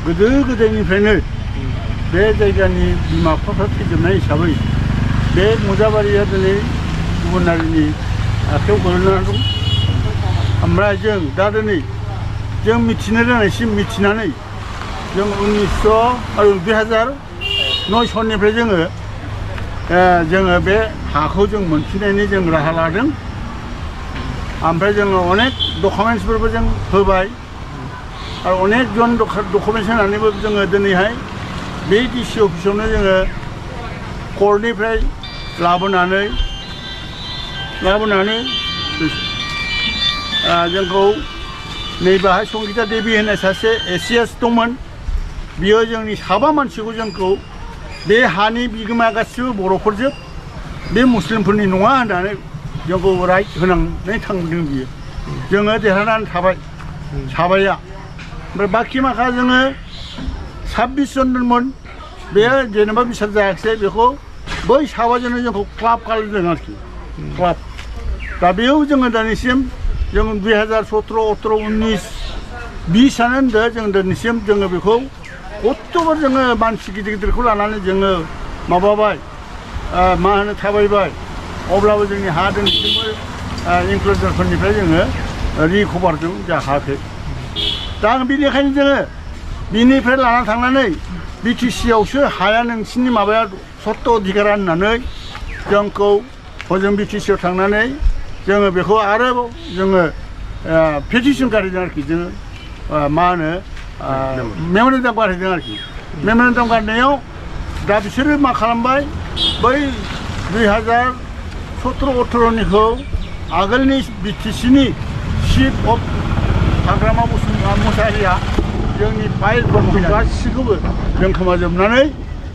गोदो गोदायनिफ्रायनो बे जायगानि बिमा बिफाफ्रा थैजोबनाय हिसाबै बे मुजाबारिया दिनै गुबुन हारिनि आखायाव गोलैनानै दं। ओमफ्राय जों दा दिनै जों मिथिनो रोंनायसिम मिथिनानै जों 2009 सननिफ्राय जोङो बे हाखौ जों मोनफिननायनि जों राहा लादों। ओमफ्राय जोङो अनेक डकुमेन्ट्सफोरबो जों होबाय आरो अनेक जन डकुमेन्ट्स होनानैबो जोङो दिनैहाय बे डिसि अफिसावनो जोङो कर्टनिफ्राय लाबोनानै जोंखौ नैबाहाय संगिता देबि होननाय सासे एसिएस दंमोन। बियो जोंनि साबा मानसिखौ जोंखौ बे हानि बिगोमा गासिबो बर'फोरजोब बे मुस्लिमफोरनि नङा होननानै जोंखौ राइट होनानै थांदों। बियो जोङो देरहानानै थाबाय साबाया। ओमफ्राय बाखि माखा जोङो 26 जन दंमोन। बे जेनेबा बिसार जायाखिसै बेखौ बै साबाजोंनो जोंखौ क्लाब खालामदों आरोखि क्लाब। दा बेयाव जोङो दिनैसिम जों 2017, 18, 19, 20आनो होनदो जों दिनैसिम जोङो बेखौ खथ्थ'बार जोङो मानसि गिदिर गिदिरखौ लानानै जोङो माबाबाय मा होनो थाबायबाय। अब्लाबो जोंनि हा दिनैसिमबो इनक्ल'जारफोरनिफ्राय जोङो रिकभार जों जायाखै। दा आं बेनिखायनो जोङो बिनिफ्राय लाना थांनानै बिटिसिआवसो हाया नोंसिनि माबाया सत्त अधिकारा होननानै जोंखौ हजों बिटिसिआव थांनानै जोङो बेखौ आरोबाव जोङो पेटिसन गारहैदों आरोखि। जोङो मा होनो मेम'रेन्डाम गारहैदों आरोखि। मेम'रेन्डाम गारनायाव दा बिसोरो मा खालामबाय, बै 2017, 18निखौ आगोलनि बिटिसिनि चिफ अफ हाग्रामा मुसाहारिया जोंनि फाइलफोरखौ गासिखौबो दोनखोमाजोबनानै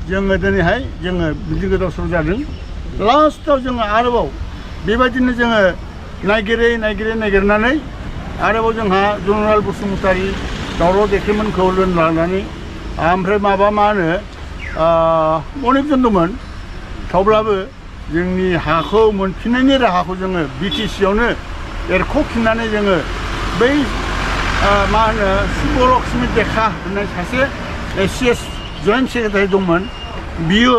जोङो दिनैहाय जोङो बिदि गोदाव सोराव जादों। लास्टआव जोङो आरोबाव बेबायदिनो जोङो नागिरनानै आरोबाव जोंहा जनरल बसुमतारी, दावराव देख्रेमोनखौ लानानै ओमफ्राय मा होनो अनेक जन दंमोन। थेवब्लाबो जोंनि हाखौ मोनफिननायनि राहाखौ जोङो बिटिसिआवनो एरख'फिननानै जोङो बै मा होनो सुबलक्ष्मी देखा होननाय सासे एसिएस जइन्ट सेक्रेटारि दंमोन। बियो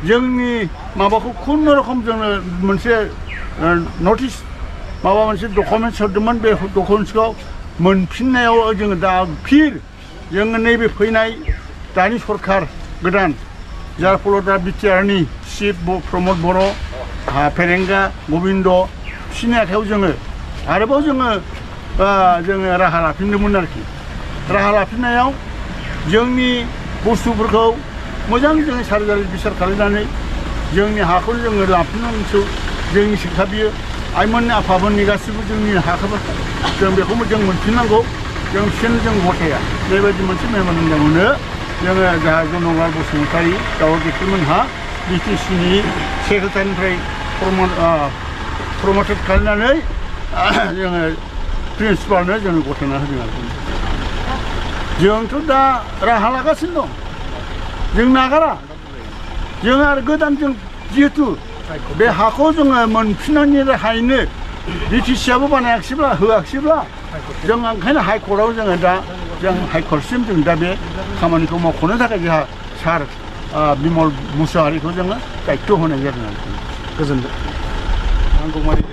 जोंनि माबाखौ खुनुरखम जोंनो मोनसे नटिस माबा मोनसे डकुमेन्ट्स हरदोंमोन। बे डकुमेन्ट्सखौ मोनफिननायाव जोङो दा फिर जोङो नैबे फैनाय दानि सरकार गोदान जार फलाव दा बिटिआरनि चिफ प्रमद बर', फेरेंगा गबिन्द बिसोरनि आखायाव जोङो आरोबाव जोङो राहा लाफिनदोंमोन आरोखि। राहा लाफिननायाव जोंनि बुस्थुफोरखौ मोजां जोङो सारिजारि बिसार खालामनानै जोंनि हाखौ जोङो लाफिननांगौ जोंनि शिक्षा बियो। आइमोन आफामोननि गासिबो जोंनि हाखौ जों बेखौ जों मोनफिननांगौ। जों बिसोरनो जों गथाया बेबायदि मोनसे मेम'रेन्डामावनो जोङो जाहा जनरल बसुमतारी, दावराव देख्रेमोनहा बिटिसिनि सेक्रेटारिनिफ्राय प्रमटेड खालामनानै जोङो प्रिन्सिपालनो जोङो गथायना होदों आरो। जोंथ' दा राहा लागासिनो दं, जों नागारा। जों आरो गोदान जों जिहेथु बे हाखौ जोङो मोनफिननायनि राहायैनो बिटिसिआबो बानायाखिसैब्ला होआखिसैब्ला जों ओंखायनो हाइकर्टआव जोङो दा जों हाइकर्टसिम जों दा बे खामानिखौ मावख'नो थाखाय जोंहा सार बिमल मुसाहारिखौ जोङो दायित्व होनाय जादों आरोखि। गोजोनथों। नांगौमानि